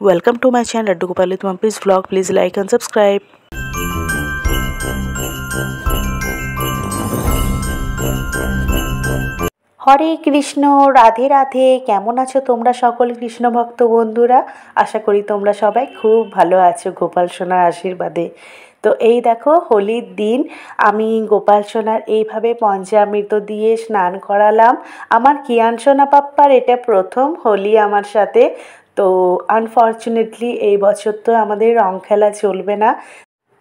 Welcome to my channel Laddu Gopal with Mumpy's vlog. Please like and subscribe. হরে কৃষ্ণ, রাধে রাধে। কেমন আছো তোমরা সকল কৃষ্ণ ভক্ত বন্ধুরা? আশা করি তোমরা সবাই খুব ভালো আছো গোপাল সোনার আশীর্বাদে। তো এই দেখো, হোলির দিন আমি গোপাল সোনার এইভাবে পঞ্চামৃত দিয়ে স্নান করালাম। আমার কিয়ান সোনা পাপ্পার এটা প্রথম হোলি আমার সাথে। তো আনফর্চুনেটলি এই বছর তো আমাদের রং খেলা চলবে না।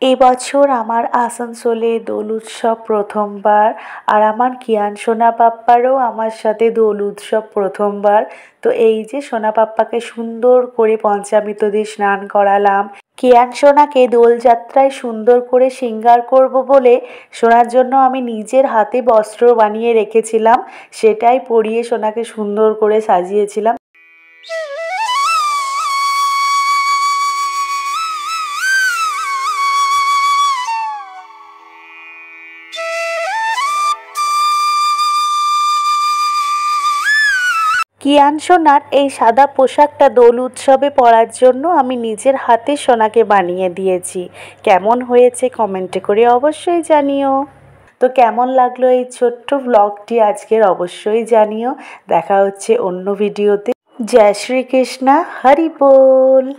এই বছর আমার আসানসোলে দোল উৎসব প্রথমবার, আর আমার কিয়ান সোনা পাপ্পারও আমার সাথে দোল উৎসব প্রথমবার। তো এই যে সোনা পাপ্পাকে সুন্দর করে পঞ্চামৃত দিয়ে স্নান করালাম। কিয়ান সোনাকে দোলযাত্রায় সুন্দর করে শৃঙ্গার করব বলে সোনার জন্য আমি নিজের হাতে বস্ত্র বানিয়ে রেখেছিলাম, সেটাই পরিয়ে সোনাকে সুন্দর করে সাজিয়েছিলাম। কিয়ান সোনার এই সাদা পোশাকটা দোল উৎসবে পরার জন্য আমি নিজের হাতে সোনাকে বানিয়ে দিয়েছি। কেমন হয়েছে কমেন্টে করে অবশ্যই জানিও। তো কেমন লাগলো এই ছোট্ট ব্লগটি আজকের অবশ্যই জানিও। দেখা হচ্ছে অন্য ভিডিওতে। জয় শ্রীকৃষ্ণ, হরি বল।